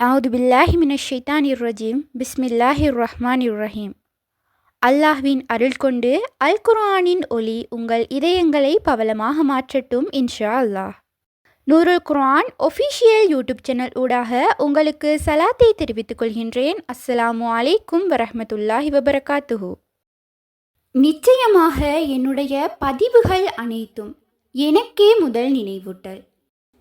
அவுது பில்லாஹி மினஷ் ஷைத்தானிர் ரஜீம் பிஸ்மில்லாஹிர் ரஹ்மானிர் ரஹீம். அல்லாஹ்வின் அருள் கொண்டு அல் குர்ஆனின் ஒளி உங்கள் இதயங்களை பவளமாக மாற்றட்டும் இன்ஷா அல்லாஹ். நூருல் குர்ஆன் ஒஃபிஷியல் யூடியூப் சேனல் ஊடாக உங்களுக்கு சலாத்தை தெரிவித்துக் கொள்கின்றேன். அஸ்ஸலாமு அலைக்கும் வரஹ்மத்துல்லாஹி வபரகாத்துஹு. நிச்சயமாக என்னுடைய பதிவுகள் அனைத்தும் எனக்கே முதல் நினைவூட்டல்.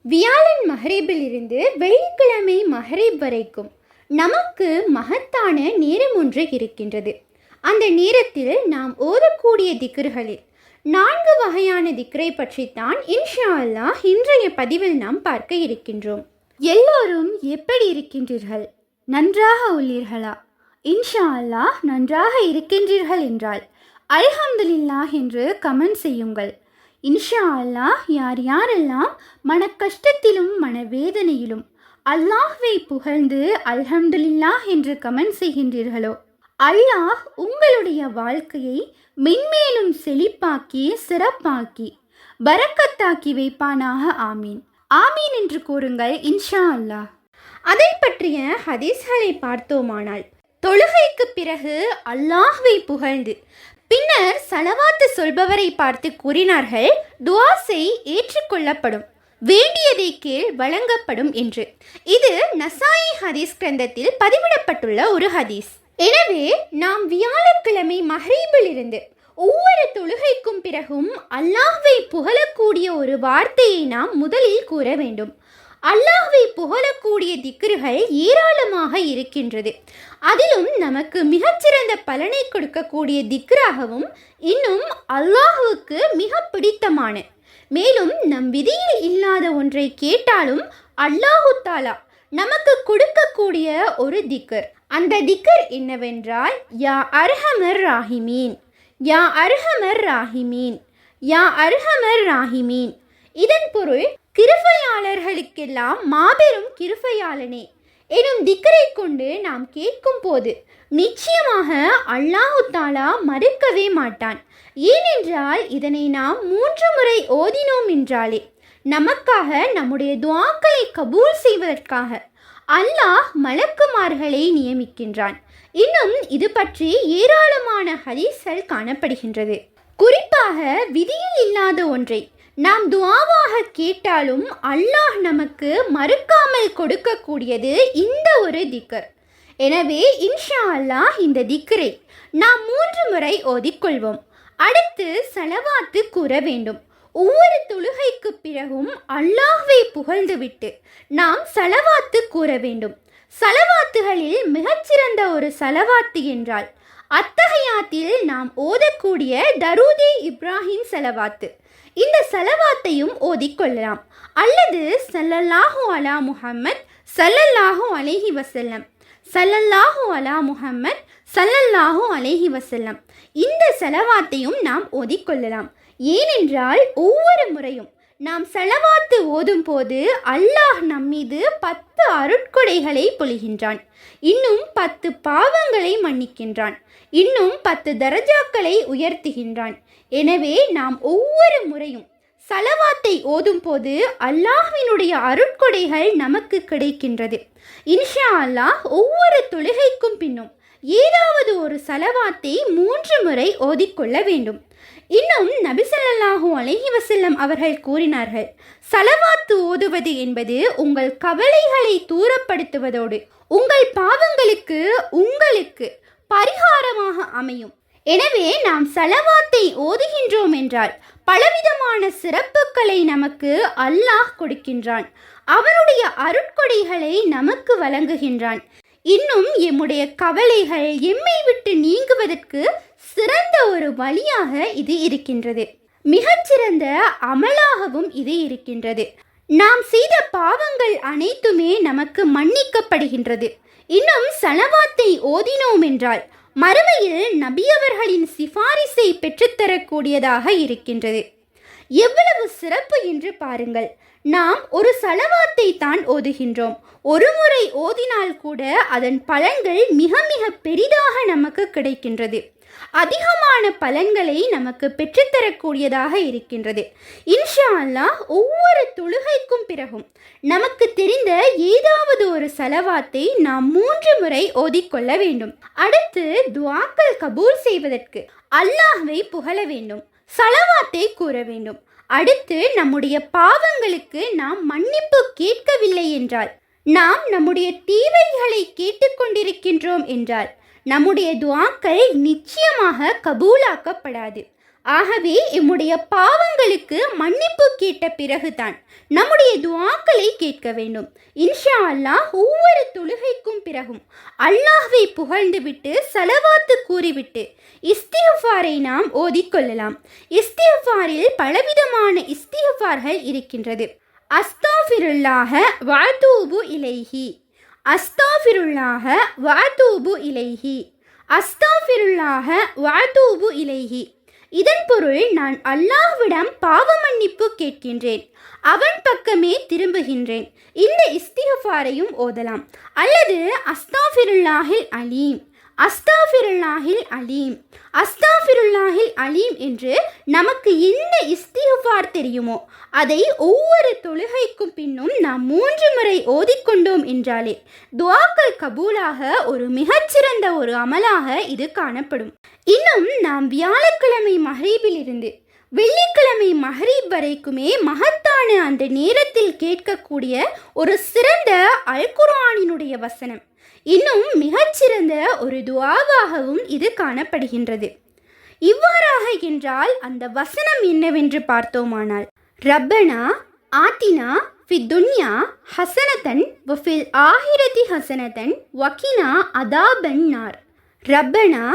வியாழன் மஹ்ரிபிலிருந்து வெள்ளிக்கிழமை மஹ்ரிப் வரைக்கும் நமக்கு மகத்தான நேரம் ஒன்று இருக்கின்றது. அந்த நேரத்தில் நாம் ஓதக்கூடிய திக்ர்களில் 4 வகையான திக்ரை பற்றித்தான் இன்ஷா அல்லாஹ் இன்றைய பதிவில் நாம் பார்க்க இருக்கின்றோம். எல்லோரும் எப்படி இருக்கின்றீர்கள்? நன்றாக உள்ளீர்களா? இன்ஷா அல்லாஹ் நன்றாக இருக்கின்றீர்கள் என்றால் அல்ஹம்துலில்லாஹ் என்று கமெண்ட் செய்யுங்கள். இன்ஷா அல்லாஹ் யார் யாரெல்லாம் மன கஷ்டத்திலும் மனவேதனையிலும் அல்லாஹ்வை புகழ்ந்து அல்ஹம்துலில்லாஹ் என்று கமெண்ட் செய்கின்றீர்களோ, அல்லாஹ் உங்களுடைய வாழ்க்கையை மென்மேலும் செழிப்பாக்கி சிறப்பாக்கி பரக்கத்தாக்கி வைப்பானாக. ஆமீன் ஆமீன் என்று கூறுங்கள் இன்ஷா அல்லாஹ். அதை பற்றிய ஹதீஸ்களை பார்த்தோமானால், தொழுகைக்கு பிறகு அல்லாஹ்வை புகழ்ந்து பின்னர் சலவாத்து சொல்பவரை பார்த்து கூறினார்கள், துஆ செய் ஏற்றுக்கொள்ளப்படும், வேண்டியதை கேள் வழங்கப்படும் என்று. இது நசாயி ஹதீஸ் கிரந்தத்தில் பதிவிடப்பட்டுள்ள ஒரு ஹதீஸ். எனவே நாம் வியாழக்கிழமை மஹ்ரிபில் இருந்து ஒவ்வொரு தொழுகைக்கும் பிறகும் அல்லாஹ்வை புகழக்கூடிய ஒரு வார்த்தையை நாம் முதலில் கூற வேண்டும். அல்லாஹ்வை புகழக்கூடிய திக்ருகள் ஏராளமாக இருக்கின்றது. அதிலும் நமக்கு மிகச்சிறந்த பலனை கொடுக்கக்கூடிய திக்ராகவும் இன்னும் அல்லாஹ்வுக்கு மிக பிடித்தமான, மேலும் நம் விதியில் இல்லாத ஒன்றை கேட்டாலும் அல்லாஹு தாலா நமக்கு கொடுக்கக்கூடிய ஒரு திக்ர். அந்த திக்ர் என்னவென்றால், யா அர்ஹமர் ராஹிமீன், யா அர்ஹமர் ராஹிமீன், யா அர்ஹமர் ராஹிமீன். இதன் பொருள், கிருபையாளர்களுக்கெல்லாம் மாபெரும் கிருபையாளனே எனும் திக்ரை கொண்டு நாம் கேட்கும் போது நிச்சயமாக அல்லாஹு தாலா மறுக்கவே மாட்டான். ஏனென்றால் இதனை நாம் 3 முறை ஓதினோம் என்றாலே நமக்காக நம்முடைய துஆக்களை கபூல் செய்வதற்காக அல்லாஹ் மலக்குமார்களை நியமிக்கின்றான். இன்னும் இது பற்றி ஏராளமான ஹதீஸ்கள் காணப்படுகின்றது. குறிப்பாக விதியில் இல்லாத ஒன்றை நாம் துஆவாக கேட்டாலும் அல்லாஹ் நமக்கு மறுக்காமல் கொடுக்கக்கூடியது இந்த ஒரு திக்ர். எனவே இன்ஷா அல்லாஹ் இந்த திக்ரை நாம் 3 முறை ஓதிக்கொள்வோம். அடுத்து சலவாத்து கூற வேண்டும். ஒவ்வொரு தொழுகைக்கு பிறகும் அல்லாஹ்வை புகழ்ந்துவிட்டு நாம் சலவாத்து கூற வேண்டும். சலவாத்துகளில் மிகச்சிறந்த ஒரு சலவாத்து என்றால் அத்தஹியாத்தில் நாம் ஓதக்கூடிய தரூதே இப்ராஹிம் சலவாத்து. இந்த சலவாத்தையும் ஓதிக்கொள்ளலாம். அல்லது ஸல்லல்லாஹு அலா முஹம்மத் ஸல்லல்லாஹு அலைஹி வஸல்லம், ஸல்லல்லாஹு அலா முஹம்மத் ஸல்லல்லாஹு அலைஹி வஸல்லம், இந்த சலவாத்தையும் நாம் ஓதிக்கொள்ளலாம். ஏனென்றால் ஒவ்வொரு முறையும் நாம் சலவாத்து ஓதும் போது அல்லாஹ் நம்மீது 10 அருட்கொடைகளை பொழிகின்றான். இன்னும் 10 பாவங்களை மன்னிக்கின்றான். இன்னும் 10 தரஜாக்களை உயர்த்துகின்றான். எனவே நாம் ஒவ்வொரு முறையும் சலவாத்தை ஓதும் போது அல்லாஹ்வினுடைய அருட்கொடைகள் நமக்கு கிடைக்கின்றது. இன்ஷா அல்லாஹ் ஒவ்வொரு தொழுகைக்கும் பின்னும் ஏதாவது ஒரு சலவாத்தை 3 முறை ஓதிக்கொள்ள வேண்டும். இன்னும் நபி ஸல்லல்லாஹு அலைஹி வஸல்லம் அவர்கள் கூறினார்கள், சலவாத்து ஓதுவது என்பது உங்கள் கவலைகளை தூரப்படுத்துவதோடு உங்கள் பாவங்களுக்கு உங்களுக்கு பரிகாரமாக அமையும். எனவே நாம் சலவாத்தை ஓதுகின்றோம் என்றால் பலவிதமான சிறப்புகளை நமக்கு அல்லாஹ் கொடுக்கின்றான். அவனுடைய அருட்கொடைகளை நமக்கு வழங்குகின்றான். இன்னும் எம்முடைய கவலைகள் எம்மை விட்டு நீங்குவதற்கு சிறந்த ஒரு வழியாக இது இருக்கின்றது. மிகச்சிறந்த அமலாகவும் இது இருக்கின்றது. நாம் செய்த பாவங்கள் அனைத்துமே நமக்கு மன்னிக்கப்படுகின்றது. இன்னும் சலவாத்தை ஓதினோம் என்றால் மறுமையில் நபியவர்களின் சிபாரிசை பெற்றுத்தரக்கூடியதாக இருக்கின்றது. எவ்வளவு சிறப்பு என்று பாருங்கள். நாம் ஒரு சலவாத்தை தான் ஓதுகின்றோம். ஒரு முறை ஓதினால் கூட அதன் பலன்கள் மிக மிக பெரிதாக நமக்கு கிடைக்கின்றது. அதிகமான பலன்களை நமக்கு பெற்றுத்தரக்கூடியதாக இருக்கின்றது. இன்ஷா அல்லாஹ் ஒவ்வொரு தொழுகைக்கும் பிறகும் நமக்கு தெரிந்த ஏதாவது ஒரு சலவாத்தை நாம் 3 முறை ஓதிக்கொள்ள வேண்டும். அடுத்து துஆக்கள் கபூல் செய்வதற்கு அல்லாஹ்வை புகழ வேண்டும், சலவாத்தை கூற வேண்டும். அடுத்து நம்முடைய பாவங்களுக்கு நாம் மன்னிப்பு கேட்கவில்லை என்றால், நாம் நம்முடைய தேவைகளை கேட்டுக்கொண்டிருக்கின்றோம் என்றால் நம்முடைய துஆக்கள் நிச்சயமாக கபூலாக்கப்படாது. ஆகவே நம்முடைய பாவங்களுக்கு மன்னிப்பு கேட்ட பிறகுதான் நம்முடைய துஆக்களை கேட்க வேண்டும். இன்ஷா அல்லாஹ் ஒவ்வொரு தொழுகைக்கும் பிறகும் அல்லாஹ்வை புகழ்ந்துவிட்டு சலவாத்து கூறிவிட்டு இஸ்திக்ஃபாரை நாம் ஓதிக்கொள்ளலாம். இஸ்திக்ஃபாரில் பலவிதமான இஸ்திக்ஃபார்கள் இருக்கின்றது. அஸ்தாஃபிருல்லாஹ வஅதூபு இலைஹி, அஸ்தாஃபிருல்லாஹ வஅதூபு இலைஹி, அஸ்தாஃபிருல்லாஹ வஅதூபு இலைஹி. இதன் பொருள், நான் அல்லாஹ்விடம் பாவ மன்னிப்பு கேட்கின்றேன், அவன் பக்கமே திரும்புகின்றேன். இந்த இஸ்திக்ஃபாரையும் ஓதலாம். அல்லது அஸ்தாஃபிருல்லாஹில் அலீம், அஸ்தாஃபிருல்லாஹில் அலீம், அஸ்தாஃபிருல்லாஹில் அலீம் என்று நமக்கு எந்த இஸ்திக்ஃபார் தெரியுமோ அதை ஒவ்வொரு தொழுகைக்கும் பின்னும் நாம் 3 முறை ஓதிக்கொண்டோம் என்றாலே துஆக்கள் கபூலாக ஒரு மிகச்சிறந்த ஒரு அமலாக இது காணப்படும். இன்னும் நாம் வியாழக்கிழமை மஹ்ரிபில் இருந்து வெள்ளிக்கிழமை மஹ்ரிப் வரைக்குமே மகத்தான அந்த நேரத்தில் கேட்கக்கூடிய ஒரு சிறந்த அல் குர்ஆனினுடைய வசனம், இன்னும் மிகச்சிறந்த ஒரு துஆவாகவும் இது காணப்படுகின்றது. இவ்வாறாக என்றால் அந்த வசனம் என்னவென்று பார்த்தோமானால், ரப்பனா ஆத்தினா ஃபித் துன்யா ஹசனதன் வஃபில் ஆஹிரதி ஹசனதன் வகினா அதாபன் நார். ரப்பனா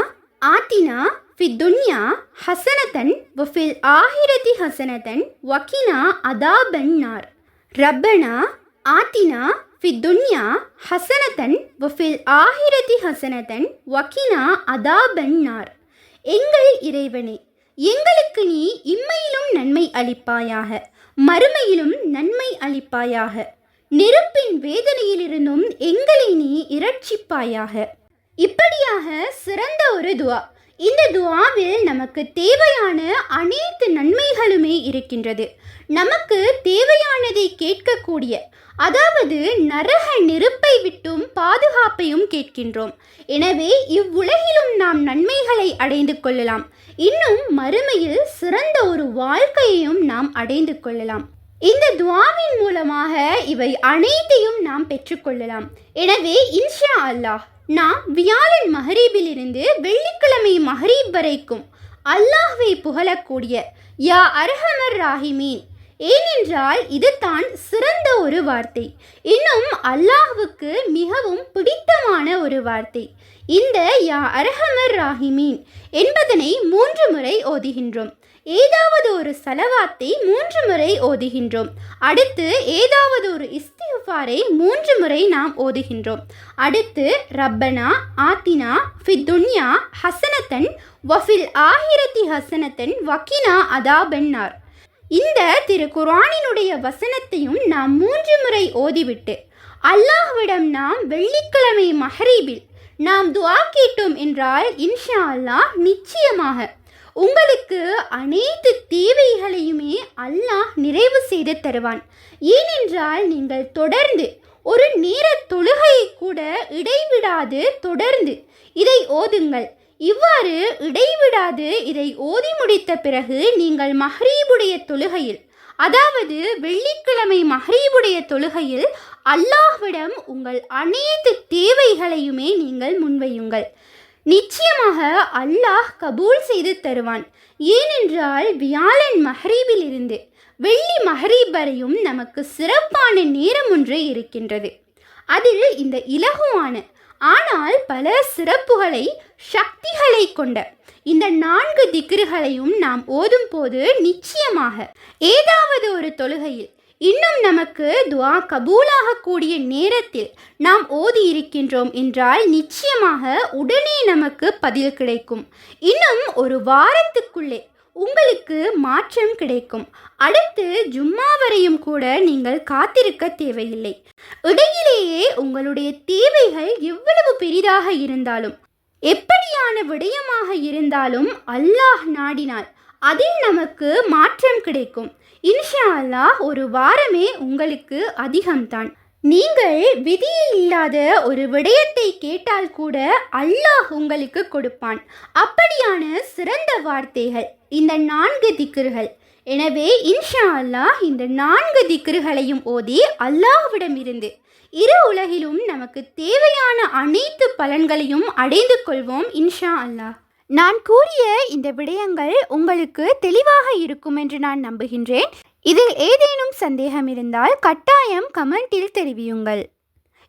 ஆத்தினா ஃபித் துன்யா ஹசனதன் வஃபில் ஆஹிரதி ஹசனதன் வகினா அதாபன் நார். ரப்பனா ஆத்தினா ஃபித் துன்யா ஹசனதன் வஃபில் ஆஹிரதி ஹசனதன் வகினா அதாபன் நார். எங்கள் இறைவனே, எங்களுக்கு நீ இம்மையிலும் நன்மை அளிப்பாயாக, மறுமையிலும் நன்மை அளிப்பாயாக. நெருப்பின் வேதனையிலிருந்தும் எங்களை நீ இரட்சிப்பாயாக. இப்படியாக சிறந்த ஒரு துஆ. இந்த துஆவில் நமக்கு தேவையான அனைத்து நன்மைகளுமே இருக்கின்றது. நமக்கு தேவையானதை கேட்கக்கூடிய, அதாவது நரக நெருப்பை விட்டும் பாதுகாப்பையும் கேட்கின்றோம். எனவே இவ்வுலகிலும் நாம் நன்மைகளை அடைந்து கொள்ளலாம், இன்னும் மறுமையில் சிறந்த ஒரு வாழ்க்கையையும் நாம் அடைந்து கொள்ளலாம். இந்த துஆவின் மூலமாக இவை அனைத்தையும் நாம் பெற்றுக்கொள்ளலாம். எனவே இன்ஷா அல்லாஹ் நாம் வியாழன் மஹ்ரிபில் இருந்து வெள்ளிக்கிழமை மஹ்ரிப் வரைக்கும் அல்லாஹ்வை புகழக்கூடிய யா அர்ஹமர் ராஹிமீன், ஏனென்றால் இது தான் சிறந்த ஒரு வார்த்தை, இன்னும் அல்லாஹ்வுக்கு மிகவும் பிடித்தமான ஒரு வார்த்தை. இந்த யா அர்ஹமர் ராஹிமீன் என்பதனை 3 முறை ஓதுகின்றோம். ஏதாவது ஒரு சலவாத்தை 3 முறை ஓதுகின்றோம். அடுத்து ஏதாவது ஒரு இஸ்திக்ஃபாரை 3 முறை நாம் ஓதுகின்றோம். அடுத்து ரப்பனா ஆத்தினா ஃபித் துன்யா ஹசனதன் வஃபில் ஆஹிரதி ஹசனதன் வகினா அதாபன் நார். இந்த திரு குர்ஆனினுடைய வசனத்தையும் நாம் 3 முறை ஓதிவிட்டு அல்லாஹ்விடம் நாம் வெள்ளிக்கிழமை மஹ்ரிபில் நாம் துஆ கேட்டோம் என்றால் இன்ஷா அல்லாஹ் நிச்சயமாக உங்களுக்கு அனைத்து தேவைகளையுமே அல்லாஹ் நிறைவு செய்து தருவான். ஏனென்றால் நீங்கள் தொடர்ந்து ஒரு நேர தொழுகையை கூட இடைவிடாது தொடர்ந்து இதை ஓதுங்கள். இவ்வாறு இடைவிடாது இதை ஓதி முடித்த பிறகு நீங்கள் மஹ்ரீபுடைய தொழுகையில், அதாவது வெள்ளிக்கிழமை மஹ்ரீபுடைய தொழுகையில் அல்லாஹ்விடம் உங்கள் அனைத்து தேவைகளையுமே நீங்கள் முன்வையுங்கள். நிச்சயமாக அல்லாஹ் கபூல் செய்து தருவான். ஏனென்றால் வியாழன் மஹ்ரீபில் இருந்து வெள்ளி மஹ்ரீப் வரையும் நமக்கு சிறப்பான நேரம் ஒன்று இருக்கின்றது. அதில் இந்த இலகுவான ஆனால் பல சிறப்புகளை சக்திகளை கொண்ட இந்த 4 திக்ருகளையும் நாம் ஓதும் போது நிச்சயமாக ஏதாவது ஒரு தொழுகையில் இன்னும் நமக்கு துஆ கபூலாகக்கூடிய நேரத்தில் நாம் ஓதி இருக்கின்றோம் என்றால் நிச்சயமாக உடனே நமக்கு பதில் கிடைக்கும். இன்னும் ஒரு வாரத்துக்குள்ளே உங்களுக்கு மாற்றம் கிடைக்கும். அடுத்து ஜும்மா வரையும் கூட நீங்கள் காத்திருக்க தேவையில்லை. இடையிலேயே உங்களுடைய தேவைகள் எவ்வளவு பெரிதாக இருந்தாலும், எப்படியான விடயமாக இருந்தாலும் அல்லாஹ் நாடினால் அதில் நமக்கு மாற்றம் கிடைக்கும். இன்ஷா அல்லாஹ் ஒரு வாரமே உங்களுக்கு அதிகம்தான். நீங்கள் விதியில் இல்லாத ஒரு விடயத்தை கேட்டால் கூட அல்லாஹ் உங்களுக்கு கொடுப்பான். அப்படியான சிறந்த வார்த்தைகள் இந்த 4 திக்ர்கள். எனவே இன்ஷா அல்லாஹ் இந்த 4 திக்ர்களையும் ஓதி அல்லாஹ்விடமிருந்து இரு உலகிலும் நமக்கு தேவையான அனைத்து பலன்களையும் அடைந்து கொள்வோம் இன்ஷா அல்லாஹ். நான் கூறிய இந்த விடயங்கள் உங்களுக்கு தெளிவாக இருக்கும் என்று நான் நம்புகின்றேன். இதில் ஏதேனும் சந்தேகம் இருந்தால் கட்டாயம் கமெண்டில் தெரிவியுங்கள்.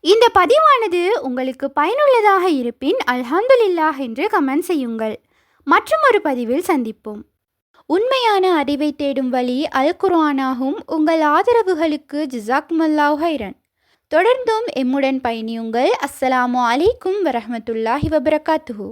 இந்த பதிவானது உங்களுக்கு பயனுள்ளதாக இருப்பின் அல்ஹம்துலில்லாஹ் என்று கமெண்ட் செய்யுங்கள். மற்றும் ஒரு பதிவில் சந்திப்போம். உண்மையான அறிவை தேடும் வழி அல் குர்ஆனாகும். உங்கள் ஆதரவுகளுக்கு ஜஸாக்குமுல்லாஹ் ஹைரன். தொடர்ந்தும் எம்முடன் பயணியுங்கள். அஸ்ஸலாமு அலைக்கும் வரஹ்மத்துல்லாஹி வபரகாத்துஹு.